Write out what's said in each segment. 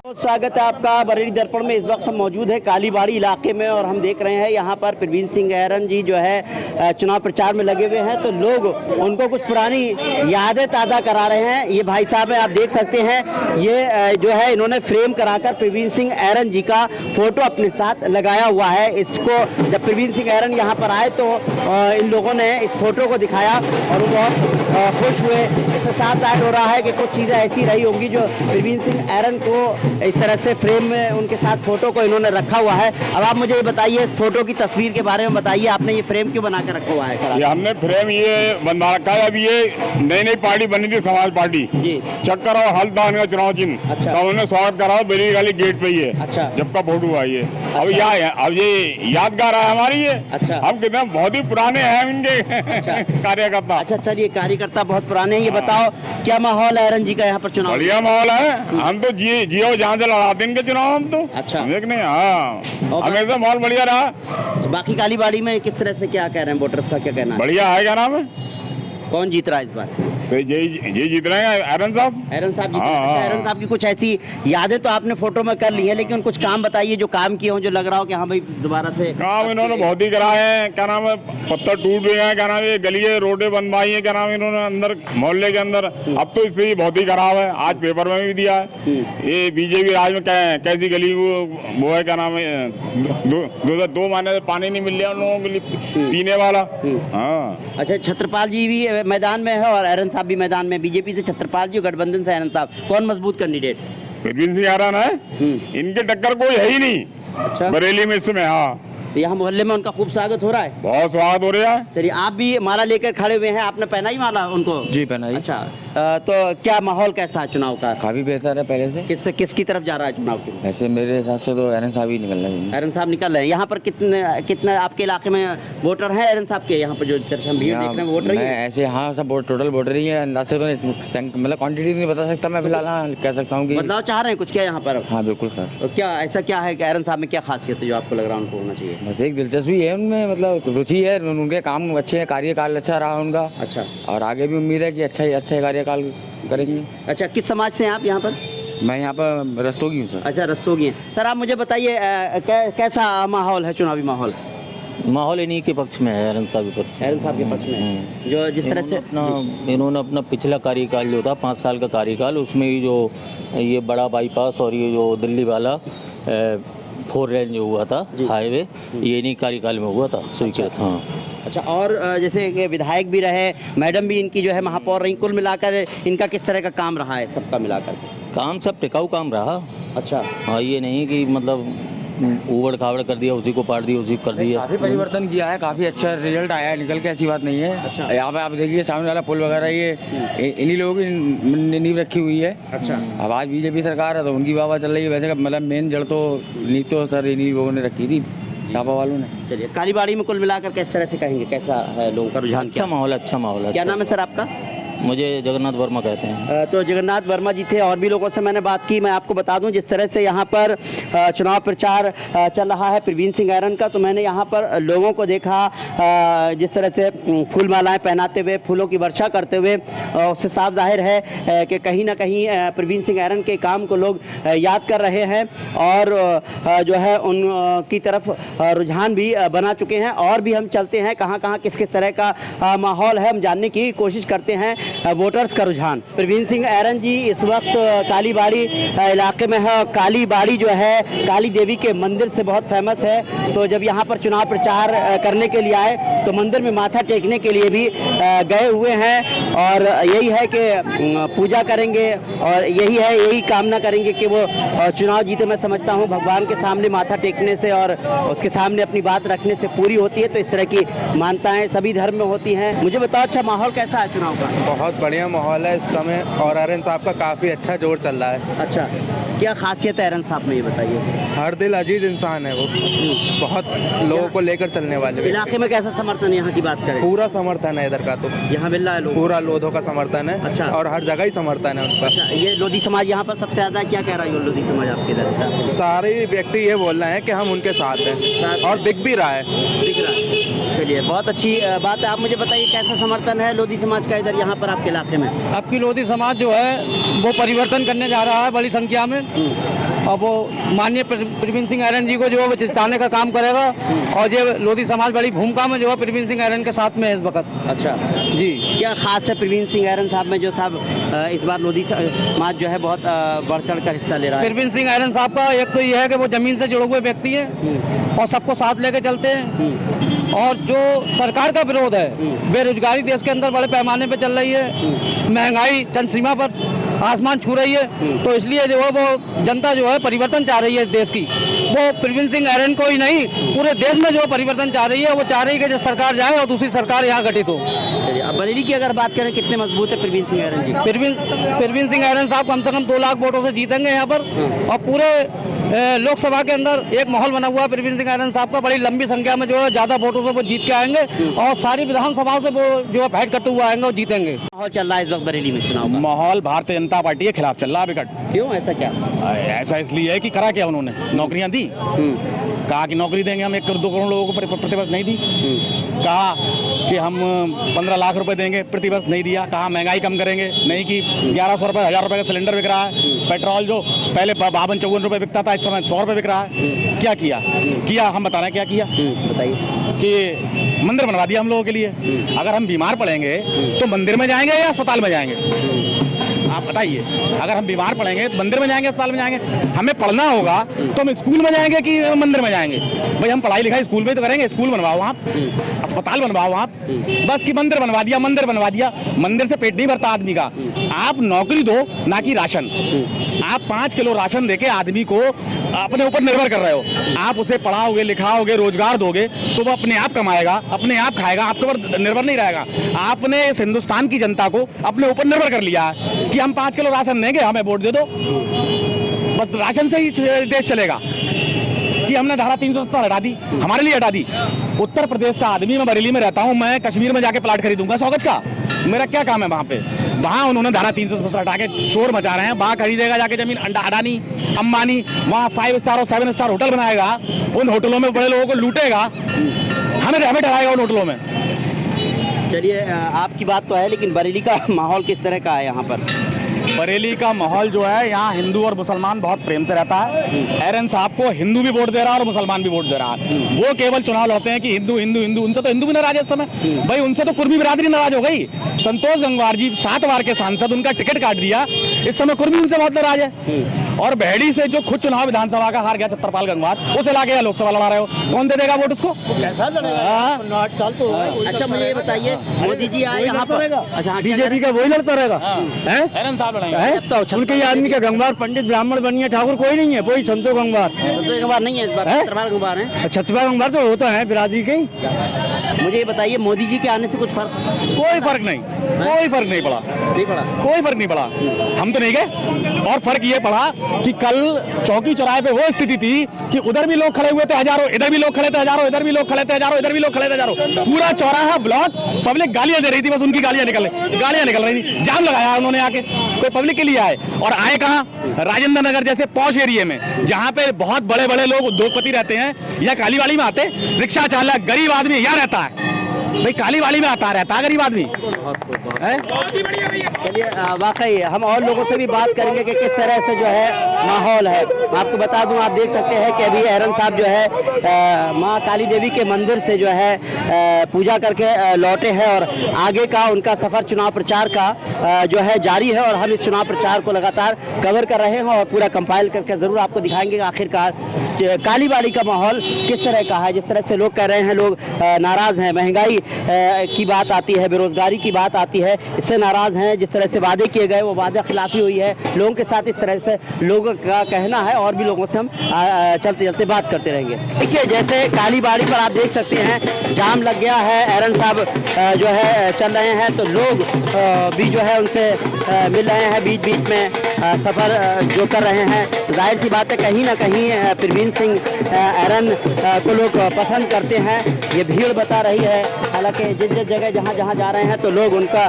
स्वागत है आपका बरेली दर्पण में। इस वक्त हम मौजूद है कालीबाड़ी इलाके में और हम देख रहे हैं यहाँ पर प्रवीण सिंह ऐरन जी जो है चुनाव प्रचार में लगे हुए हैं, तो लोग उनको कुछ पुरानी यादें ताज़ा करा रहे हैं। ये भाई साहब है, आप देख सकते हैं, ये जो है इन्होंने फ्रेम कराकर प्रवीण सिंह ऐरन जी का फोटो अपने साथ लगाया हुआ है। इसको जब प्रवीण सिंह ऐरन यहाँ पर आए तो इन लोगों ने इस फोटो को दिखाया और वो बहुत खुश हुए। इससे साफ जाहिर हो रहा है कि कुछ चीज़ें ऐसी रही होंगी जो प्रवीण सिंह ऐरन को इस तरह से फ्रेम में उनके साथ फोटो को इन्होंने रखा हुआ है। अब आप मुझे ये बताइए, फोटो की तस्वीर के बारे में बताइए, आपने ये फ्रेम क्यों बना कर रखा हुआ है? ये हमने फ्रेम ये बनवा रखा है। अभी ये नई पार्टी बनी थी, समाज पार्टी जी, चक्कर और हल्दान का चुनाव चिन्ह। अच्छा। तो उन्होंने स्वागत करा बरेली वाली गेट पे ही है। अच्छा। जब का फोटो हुआ ये। अच्छा। अब ये यादगार है हमारी ये। अच्छा। हम कितने बहुत ही पुराने हैं इनके। अच्छा। कार्यकर्ता। अच्छा, चलिए, कार्यकर्ता बहुत पुराने हैं। ये बताओ क्या माहौल है ऐरन जी का यहाँ पर चुनाव? बढ़िया माहौल है। हम तो जियो जहाँ से लड़ाते इनके चुनाव हम तो। अच्छा। देखने हाँ, हमेशा माहौल बढ़िया रहा। बाकी कालीबाड़ी में किस तरह से क्या कह रहे हैं, वोटर्स का क्या कहना है? बढ़िया है। क्या नाम है? कौन जीत रहा है इस बार? ये जीत रहे हैं ऐरन साहब। ऐरन साहब जीत रहे हैं। अच्छा, ऐरन साहब की कुछ ऐसी यादें तो आपने फोटो में कर ली है, लेकिन कुछ काम बताइए जो काम किए हो, जो लग रहा हो कि हाँ भाई दोबारा से काम इन्होंने बहुत ही कराए हैं। क्या नाम है, पत्थर टूट भी गए, क्या नाम है, गलियां रोडें बनवाई है, क्या नाम है, इन्होंने अंदर मोहल्ले के अंदर। अब तो इससे बहुत ही खराब है, आज पेपर में भी दिया है। ये बीजेपी राज में कैसी गली वो है, क्या नाम है, दो महीने से पानी नहीं मिल रहा उन लोगों के लिए पीने वाला। हाँ। अच्छा, छत्रपाल जी भी मैदान में है और ऐरन साहब भी मैदान में। बीजेपी से छत्रपाल जी, गठबंधन से ऐरन साहब, कौन मजबूत कैंडिडेट? प्रवीण सिंह ऐरन है। इनके टक्कर कोई है ही नहीं। अच्छा। बरेली में इसमें। हाँ, तो यहाँ मोहल्ले में उनका खूब स्वागत हो रहा है। बहुत स्वागत हो रहा है। चलिए, आप भी माला लेकर खड़े हुए हैं, आपने पहना ही माला उनको? जी, पहना ही। अच्छा, तो क्या माहौल कैसा है चुनाव का? काफी बेहतर है पहले से। किसकी तरफ जा रहा है चुनाव की? वैसे मेरे हिसाब से तो ऐरन साहब ही निकल रहे हैं। ऐरन साहब निकल रहे हैं। यहाँ पर कितने आपके इलाके में वोटर हैं ऐरन साहब के? यहाँ पर जो हम भीड़ देख रहे हैं वोटर ही ऐसे? हाँ, सब टोटल वोटर ही है। अंदाज से मतलब क्वांटिटी नहीं बता सकता मैं, फिलहाल कह सकता हूँ कि बदलाव चाह रहे हैं कुछ क्या यहाँ पर? हाँ बिल्कुल सर। तो क्या ऐसा क्या है कि ऐरन साहब में क्या खासियत है जो आपको लग रहा है उनको होना चाहिए? बस एक दिलचस्पी है उनमें, मतलब रुचि है, उनके काम अच्छे हैं, कार्यकाल अच्छा रहा उनका। अच्छा। और आगे भी उम्मीद है कि अच्छा ही कार्यकाल करेंगे। अच्छा, किस समाज से हैं आप यहाँ पर? मैं यहाँ पर रस्तोगी हूँ सर। अच्छा, रस्तोगी हैं। सर आप मुझे बताइए कैसा माहौल है, चुनावी माहौल? माहौल इन्हीं के पक्ष में है, ऐरन साहब के पक्ष। ऐरन साहब के पक्ष में जो जिस तरह से इन्होंने अपना पिछला कार्यकाल जो था 5 साल का कार्यकाल, उसमें ही जो ये बड़ा बाईपास और ये जो दिल्ली वाला 4 लेन जो हुआ था हाईवे, ये इन्हीं कार्यकाल में हुआ था स्वीकृत। हाँ। अच्छा, और जैसे कि विधायक भी रहे, मैडम भी इनकी जो है महापौर रही, कुल मिलाकर इनका किस तरह का काम रहा है सबका मिलाकर? काम सब टिकाऊ काम रहा। अच्छा। हाँ, ये नहीं कि मतलब उबड़ खाबड़ कर दिया, उसी को पाट दिया, उसी को कर दिया। काफ़ी परिवर्तन किया है, काफ़ी अच्छा रिजल्ट आया है निकल के, ऐसी बात नहीं है। अच्छा। यहाँ पे आप देखिए सामने वाला पुल वगैरह ये इन्हीं लोगों की नींव रखी हुई है। अच्छा। अब आज बीजेपी सरकार है तो उनकी वाह चल रही है, वैसे मतलब मेन जड़ तो नींव तो सर इन्हीं लोगों ने रखी थी, छापा वालों ने। चलिए, कालीबाड़ी में कुल मिलाकर किस तरह से कहेंगे, कैसा है लोगों का रुझान? अच्छा माहौल है, अच्छा माहौल है। क्या नाम है सर आपका? मुझे जगन्नाथ वर्मा कहते हैं। तो जगन्नाथ वर्मा जी थे, और भी लोगों से मैंने बात की। मैं आपको बता दूं जिस तरह से यहाँ पर चुनाव प्रचार चल रहा है प्रवीण सिंह ऐरन का, तो मैंने यहाँ पर लोगों को देखा जिस तरह से फूल मालाएं पहनाते हुए, फूलों की वर्षा करते हुए। उससे साफ जाहिर है कि कहीं ना कहीं प्रवीण सिंह ऐरन के काम को लोग याद कर रहे हैं और जो है उनकी तरफ रुझान भी बना चुके हैं। और भी हम चलते हैं कहाँ कहाँ किस किस तरह का माहौल है, हम जानने की कोशिश करते हैं वोटर्स का रुझान। प्रवीण सिंह ऐरन जी इस वक्त कालीबाड़ी इलाके में है। कालीबाड़ी जो है काली देवी के मंदिर से बहुत फेमस है, तो जब यहाँ पर चुनाव प्रचार करने के लिए आए तो मंदिर में माथा टेकने के लिए भी गए हुए हैं और यही है कि पूजा करेंगे और यही कामना करेंगे कि वो चुनाव जीते। मैं समझता हूँ भगवान के सामने माथा टेकने से और उसके सामने अपनी बात रखने से पूरी होती है, तो इस तरह की मान्यताएं सभी धर्म में होती हैं। मुझे बताओ, अच्छा माहौल कैसा है चुनाव का? बहुत बढ़िया माहौल है इस समय और ऐरन साहब का काफ़ी अच्छा जोर चल रहा है। अच्छा, क्या खासियत है ऐरन साहब में, ये बताइए? हर दिल अजीज इंसान है वो, बहुत लोगों को लेकर चलने वाले। इलाके में कैसा समर्थन है यहाँ की बात करें? पूरा समर्थन है इधर का, तो यहाँ मिल रहा है पूरा लोधों का समर्थन है। अच्छा। और हर जगह ही समर्थन है उनका। अच्छा, ये लोधी समाज यहाँ पर सबसे ज़्यादा क्या कह रहा है लोधी समाज आपके इधर? सारे व्यक्ति ये बोल रहे हैं कि हम उनके साथ हैं और दिख भी रहा है। दिख रहा है। चलिए, बहुत अच्छी बात है। आप मुझे बताइए कैसा समर्थन है लोधी समाज का इधर यहाँ पर आपके इलाके में? आपकी लोधी समाज जो है वो परिवर्तन करने जा रहा है बड़ी संख्या में और वो माननीय प्रवीण सिंह ऐरन जी को जो है वो जिताने का काम करेगा। और ये लोधी समाज बड़ी भूमिका में जो है प्रवीण सिंह ऐरन के साथ में है इस वक्त। अच्छा जी, क्या खास है प्रवीण सिंह ऐरन साहब में जो साहब इस बार लोधी समाज जो है बहुत बढ़ चढ़ कर हिस्सा ले रहा है? प्रवीण सिंह ऐरन साहब का एक तो यह है कि वो जमीन से जुड़े हुए व्यक्ति हैं और सबको साथ लेके चलते हैं। और जो सरकार का विरोध है, बेरोजगारी देश के अंदर बड़े पैमाने पे चल रही है, महंगाई चंद सीमा पर आसमान छू रही है, तो इसलिए जो है वो जनता जो है परिवर्तन चाह रही है देश की। वो प्रवीण सिंह ऐरन को ही नहीं, पूरे देश में जो परिवर्तन चाह रही है, वो चाह रही है कि जब सरकार जाए और दूसरी सरकार यहाँ गठित हो। चलिए, अब बरेली की अगर बात करें, कितने मजबूत है प्रवीण सिंह ऐरन जी? प्रवीण सिंह ऐरन साहब कम से कम 2 लाख वोटों से जीतेंगे यहाँ पर। और पूरे लोकसभा के अंदर एक माहौल बना हुआ है प्रवीण सिंह ऐरन साहब का, बड़ी लंबी संख्या में जो है ज्यादा वोटों से वो जीत के आएंगे और सारी विधानसभाओं से वो जो है फाइट करते हुए आएंगे और जीतेंगे। माहौल चल रहा है इस वक्त बरेली में चुनाव का? माहौल भारतीय जनता पार्टी के खिलाफ चल रहा है विकट। क्यों, ऐसा क्या? ऐसा इसलिए है कि करा क्या उन्होंने, नौकरियां दी, कहा कि नौकरी देंगे हम 1-2 करोड़ लोगों को, प्रतिवर्ष नहीं दी। कहा कि हम 15 लाख रुपए देंगे, प्रतिवर्ष नहीं दिया। कहा महंगाई कम करेंगे, नहीं की। 1100 रुपए 1000 रुपए का सिलेंडर बिक रहा है। पेट्रोल जो पहले 52-54 रुपए बिकता था, इस समय 100 रुपए बिक रहा है। क्या किया हम बता रहे हैं क्या किया। बताइए। कि मंदिर बनवा दिया हम लोगों के लिए। अगर हम बीमार पड़ेंगे तो मंदिर में जाएंगे या अस्पताल में जाएंगे, आप बताइए। अगर हम बीमार पड़ेंगे तो मंदिर में जाएंगे, अस्पताल में जाएंगे? हमें पढ़ना होगा तो हम स्कूल में जाएंगे कि मंदिर में जाएंगे? भाई हम पढ़ाई लिखाई स्कूल में तो करेंगे, स्कूल बनवाओ आप, अस्पताल बनवाओ आप। बस कि मंदिर बनवा दिया, मंदिर बनवा दिया। मंदिर से पेट नहीं भरता आदमी का। आप नौकरी दो, ना कि राशन। आप 5 किलो राशन देके आदमी को अपने ऊपर निर्भर कर रहे हो। आप उसे पढ़ाओगे, लिखाओगे, रोजगार दोगे तो वो अपने आप कमाएगा, अपने आप खाएगा, आपके ऊपर निर्भर नहीं रहेगा। आपने इस हिंदुस्तान की जनता को अपने ऊपर निर्भर कर लिया है कि हम 5 किलो राशन देंगे, हमें वोट दे दो। बस राशन से ही देश चलेगा। कि हमने धारा 370 हटा दी, हमारे लिए हटा दी। उत्तर प्रदेश का आदमी, मैं बरेली में रहता हूँ, मैं कश्मीर में जाके प्लाट खरीदूंगा 100 गज का? मेरा क्या काम है वहाँ पे? वहाँ उन्होंने धारा 370 हटा के शोर मचा रहे हैं। वहाँ खरीदेगा जाके जमीन अडानी, अंबानी, वहाँ 5 स्टार और 7 स्टार होटल बनाएगा, उन होटलों में बड़े लोगों को लूटेगा, हमें डराएगा उन होटलों में। चलिए, आपकी बात तो है, लेकिन बरेली का माहौल किस तरह का है यहाँ पर? बरेली का माहौल जो है, यहाँ हिंदू और मुसलमान बहुत प्रेम से रहता है। ऐरन साहब को हिंदू भी वोट दे रहा है और मुसलमान भी वोट दे रहा है। वो केवल चुनाव लड़ते हैं कि हिंदू हिंदू हिंदू, उनसे तो हिंदू भी नाराज है इस समय। भाई उनसे तो कुर्मी बिरादरी नाराज हो गई। संतोष गंगवार जी 7 बार के सांसद, उनका टिकट काट दिया, इस समय कुर्मी उनसे बहुत नाराज है। और बहेड़ी से जो खुद चुनाव विधानसभा का हार गया छत्रपाल गंगवार, उसे लाके यहाँ लोकसभा लड़ा रहे हो, कौन दे देगा वोट उसको? कैसा लड़ेगा? 8 साल तो। अच्छा, मुझे ये बताइए, मोदी जी आए यहाँ पर, अच्छा बीजेपी का वही लड़ता रहेगा? ऐरन साहब लड़ेंगे। तो उनके आदमी का गंगवार पंडित ब्राह्मण बनिए ठाकुर कोई नहीं है, कोई संतो गंगवार। संतो गंगवार नहीं है इस बार, छत्रपाल गंगवार है। छत्रपाल गंगवार तो होता है बिरादरी के। मुझे ये बताइए, मोदी जी के आने से कुछ फर्क? कोई फर्क नहीं, कोई फर्क नहीं पड़ा, नहीं पड़ा, कोई फर्क नहीं पड़ा। हम तो नहीं गए। और फर्क ये पड़ा कि कल चौकी चौराहे पे वो स्थिति थी कि उधर भी लोग खड़े हुए थे हजारों, इधर भी लोग खड़े थे हजारों, इधर भी लोग खड़े थे हजारों, इधर भी लोग खड़े थे हजारों। पूरा चौराहा ब्लॉक, पब्लिक गालियां दे रही थी, बस उनकी गालियां निकल रही थी। जाम लगाया उन्होंने आके, कोई पब्लिक के लिए आए। और आए कहाँ? राजेंद्र नगर जैसे पॉश एरिया में, जहाँ पे बहुत बड़े बड़े लोग उद्योगपति रहते हैं, या कालीवाड़ी में आते, रिक्शा चालक गरीब आदमी यहाँ रहता है। भाई कालीवाड़ी में आता रहता है गरीब आदमी। चलिए, वाकई हम और लोगों से भी बात करेंगे कि किस तरह से जो है माहौल है। आपको बता दूं, आप देख सकते हैं कि अभी ऐरन साहब जो है माँ काली देवी के मंदिर से जो है पूजा करके लौटे हैं और आगे का उनका सफ़र चुनाव प्रचार का जो है जारी है। और हम इस चुनाव प्रचार को लगातार कवर कर रहे हैं और पूरा कंपाइल करके ज़रूर आपको दिखाएंगे कि आखिरकार कालीबाड़ी का माहौल किस तरह का है। जिस तरह से लोग कह रहे हैं, लोग नाराज़ हैं, महंगाई की बात आती है, बेरोजगारी की बात आती है, इससे नाराज़ हैं। जिस तरह से वादे किए गए वो वादे खिलाफी हुई है लोगों के साथ, इस तरह से लोगों का कहना है। और भी लोगों से हम चलते चलते बात करते रहेंगे। देखिए, जैसे कालीबाड़ी पर आप देख सकते हैं जाम लग गया है, ऐरन साहब जो है चल रहे हैं, तो लोग भी जो है उनसे मिल रहे हैं, बीच बीच में सफ़र जो कर रहे हैं। जाहिर सी बात है, कहीं ना कहीं प्रवीण सिंह ऐरन को लोग पसंद करते हैं, ये भीड़ बता रही है। हालांकि जिस जिस जगह जहाँ जहाँ जा रहे हैं तो लोग उनका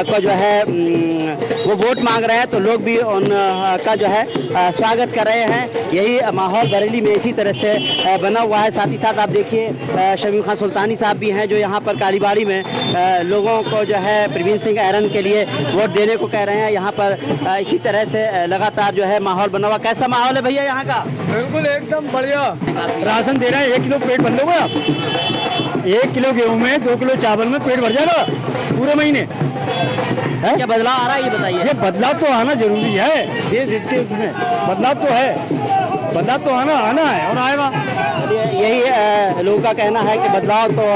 को जो है वो वोट मांग रहे हैं, तो लोग भी उनका जो है स्वागत कर रहे हैं। यही माहौल बरेली में इसी तरह से बना हुआ है। साथ ही साथ आप देखिए शमीम खान सुल्तानी साहब भी हैं जो यहाँ पर कालीबाड़ी में लोगों को जो है प्रवीण सिंह ऐरन के लिए वोट देने को कह रहे हैं। यहाँ पर इसी तरह से लगातार जो है माहौल बना हुआ। कैसा माहौल है भैया यहाँ का? बिल्कुल एकदम बढ़िया। राशन दे रहे हैं, 1 किलो पेट भर लोगे आप? 1 किलो गेहूं में 2 किलो चावल में पेट भर जाएगा पूरे महीने। है क्या बदलाव आ रहा है ये बताइए? ये बदलाव तो आना जरूरी है, देश इसके उसमें बदलाव तो है, बदलाव तो आना है और आएगा। यही लोगों का कहना है कि बदलाव तो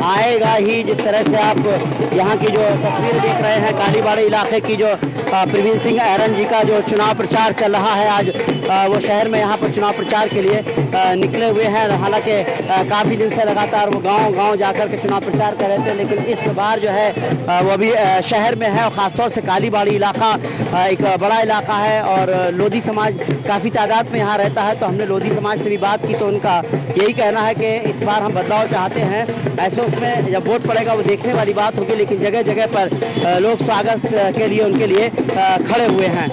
आएगा ही। जिस तरह से आप यहाँ की जो तस्वीर देख रहे हैं कालीबाड़ी इलाके की, जो प्रवीण सिंह ऐरन जी का जो चुनाव प्रचार चल रहा है, आज वो शहर में यहाँ पर चुनाव प्रचार के लिए निकले हुए हैं। हालांकि काफ़ी दिन से लगातार वो गांव जाकर के चुनाव प्रचार कर रहे थे, लेकिन इस बार जो है वो अभी शहर में है और ख़ासतौर से कालीबाड़ी इलाका एक बड़ा इलाका है और लोधी समाज काफ़ी तादाद में यहाँ रहता है। तो हमने लोधी समाज से भी बात की तो उनका यही कहना है कि इस बार हम बदलाव चाहते हैं। ऐसे उसमें जब वोट पड़ेगा वो देखने वाली बात होगी, लेकिन जगह जगह पर लोग स्वागत के लिए उनके लिए खड़े हुए हैं।